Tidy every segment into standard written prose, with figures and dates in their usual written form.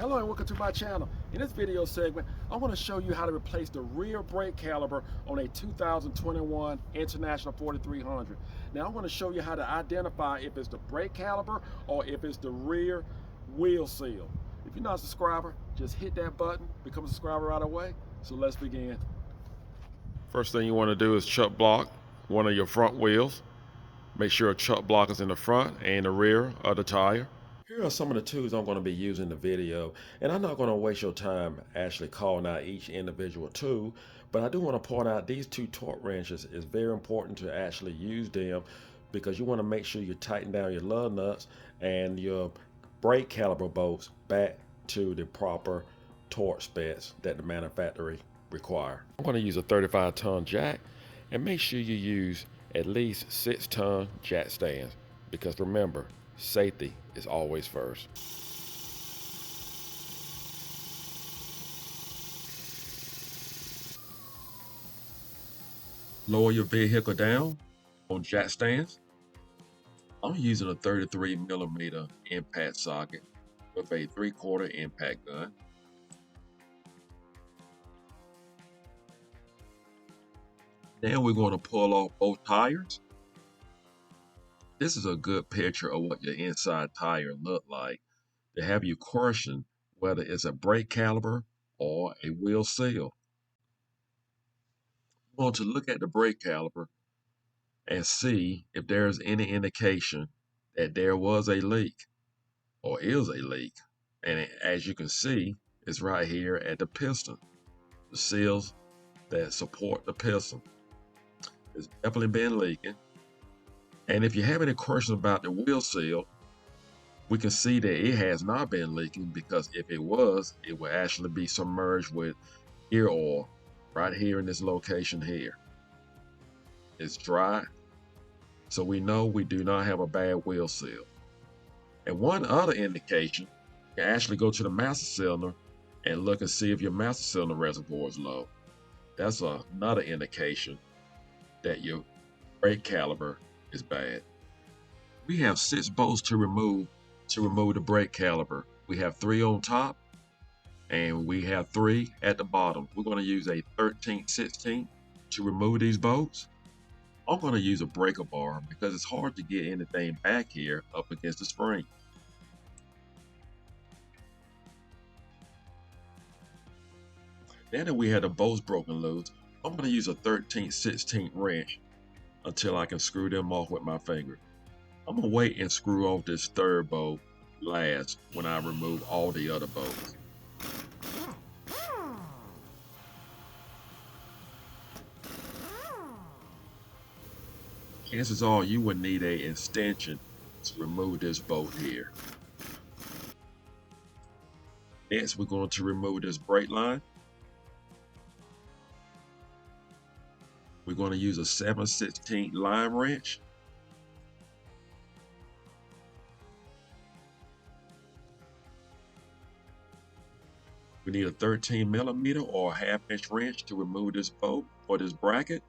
Hello and welcome to my channel. In this video segment, I want to show you how to replace the rear brake caliper on a 2021 International 4300. Now I'm going to show you how to identify if it's the brake caliper or if it's the rear wheel seal. If you're not a subscriber, just hit that button, become a subscriber right away. So let's begin. First thing you want to do is chuck block one of your front wheels. Make sure a chuck block is in the front and the rear of the tire. Here are some of the tools I'm going to be using in the video, and I'm not going to waste your time actually calling out each individual tool, but I do want to point out these two torque wrenches is very important to actually use them because you want to make sure you tighten down your lug nuts and your brake caliper bolts back to the proper torque specs that the manufacturer require. I'm going to use a 35-ton jack, and make sure you use at least 6-ton jack stands because remember, safety is always first. Lower your vehicle down on jack stands. I'm using a 33mm impact socket with a 3/4 impact gun. Now we're going to pull off both tires. This is a good picture of what your inside tire look like to have you question whether it's a brake caliper or a wheel seal. You want to look at the brake caliper and see if there's any indication that there was a leak or is a leak. And as you can see, it's right here at the piston, the seals that support the piston. It's definitely been leaking. And if you have any questions about the wheel seal, we can see that it has not been leaking because if it was, it would actually be submerged with gear oil right here in this location here. It's dry, so we know we do not have a bad wheel seal. And one other indication, you can actually go to the master cylinder and look and see if your master cylinder reservoir is low. That's another indication that your brake caliper is bad. We have 6 bolts to remove the brake caliper. We have 3 on top and we have 3 at the bottom. We're going to use a 13/16 to remove these bolts. I'm going to use a breaker bar because it's hard to get anything back here up against the spring. Now that we have the bolts broken loose, I'm going to use a 13/16 wrench until I can screw them off with my finger. I'm going to wait and screw off this third bolt last when I remove all the other bolts. Chances are you would need an extension to remove this bolt here. Next, we're going to remove this brake line. We're going to use a 7/16 line wrench. We need a 13mm or a 1/2-inch wrench to remove this bolt or this bracket.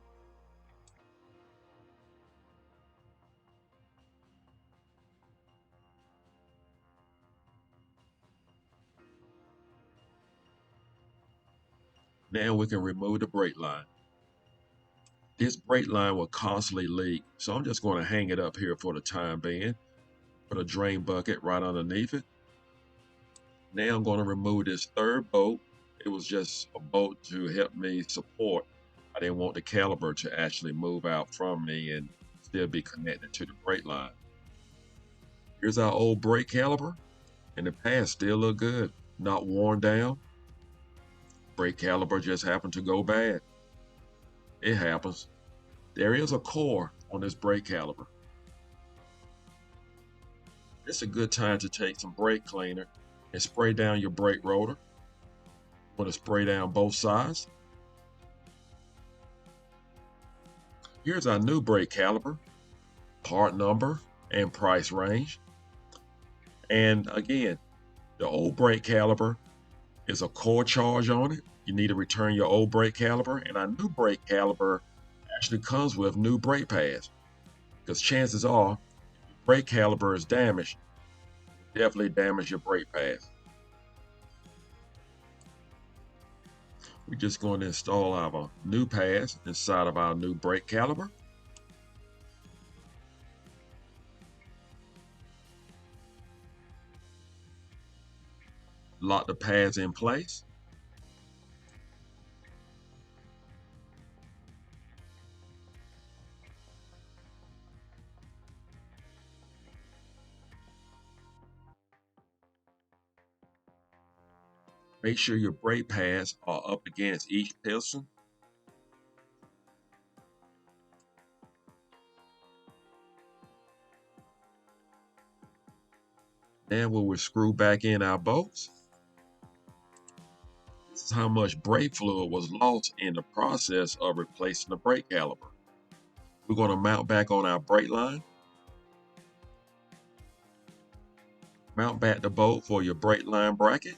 Now we can remove the brake line. This brake line will constantly leak, so I'm just going to hang it up here for the time being. Put a drain bucket right underneath it. Now I'm going to remove this third bolt. It was just a bolt to help me support. I didn't want the caliper to actually move out from me and still be connected to the brake line. Here's our old brake caliper. In the past, still look good, not worn down. Brake caliper just happened to go bad. It happens. There is a core on this brake caliper. It's a good time to take some brake cleaner and spray down your brake rotor. You want to spray down both sides. Here's our new brake caliper, part number and price range. And again, the old brake caliper is a core charge on it. You need to return your old brake caliper, and our new brake caliper actually comes with new brake pads because chances are brake caliper is damaged, definitely damage your brake pads. We're just going to install our new pads inside of our new brake caliper. Lock the pads in place. Make sure your brake pads are up against each piston. Then we will screw back in our bolts. This is how much brake fluid was lost in the process of replacing the brake caliper. We're going to mount back on our brake line. Mount back the bolt for your brake line bracket.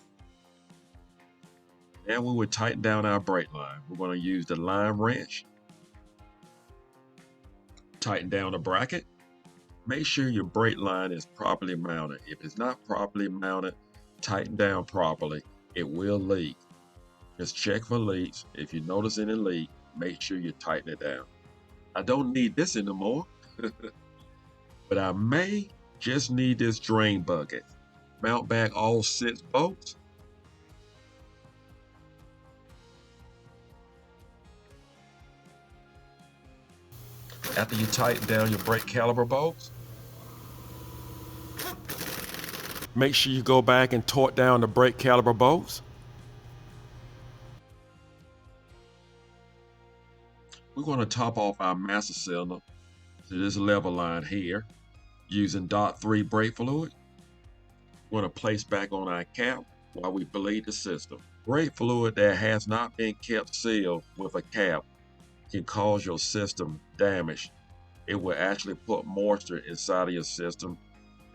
Then we will tighten down our brake line. We're going to use the line wrench. Tighten down the bracket. Make sure your brake line is properly mounted. If it's not properly mounted, tighten down properly. It will leak. Just check for leaks. If you notice any leak, make sure you tighten it down. I don't need this anymore, but I may just need this drain bucket. Mount back all 6 bolts. After you tighten down your brake caliper bolts, make sure you go back and torque down the brake caliper bolts. We're going to top off our master cylinder to this level line here using .3 brake fluid. We're going to place back on our cap while we bleed the system. Brake fluid that has not been kept sealed with a cap can cause your system damage. It will actually put moisture inside of your system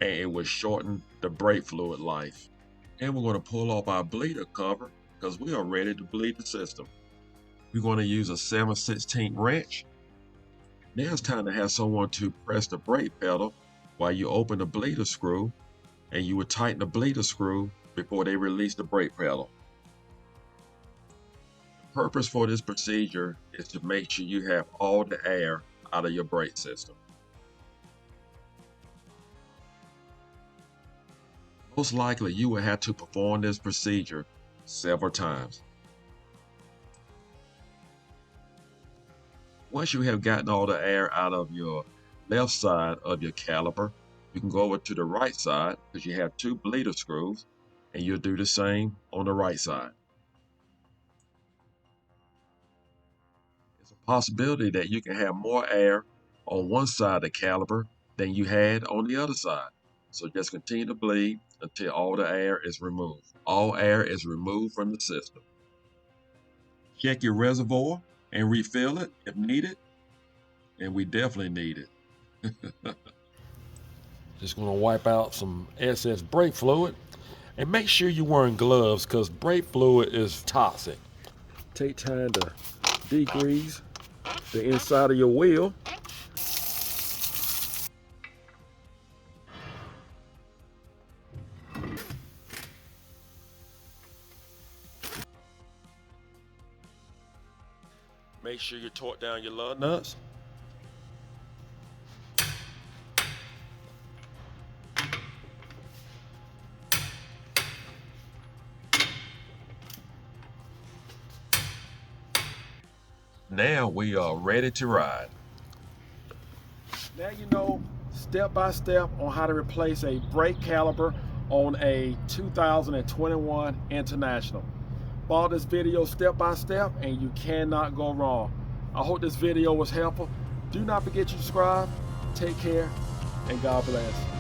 and it will shorten the brake fluid life. And we're going to pull off our bleeder cover because we are ready to bleed the system. We're going to use a 7/16 wrench. Now it's time to have someone to press the brake pedal while you open the bleeder screw, and you would tighten the bleeder screw before they release the brake pedal. The purpose for this procedure is to make sure you have all the air out of your brake system. Most likely you will have to perform this procedure several times. Once you have gotten all the air out of your left side of your caliper, you can go over to the right side because you have 2 bleeder screws, and you'll do the same on the right side. It's a possibility that you can have more air on one side of the caliper than you had on the other side. So just continue to bleed until all the air is removed. All air is removed from the system. Check your reservoir and refill it if needed, and we definitely need it. Just going to wipe out some excess brake fluid, and make sure you're wearing gloves because brake fluid is toxic. Take time to degrease the inside of your wheel. Make sure you torque down your lug nuts. Now we are ready to ride. Now you know step by step on how to replace a brake caliper on a 2021 International. Follow this video step by step and you cannot go wrong. I hope this video was helpful. Do not forget to subscribe. Take care and God bless.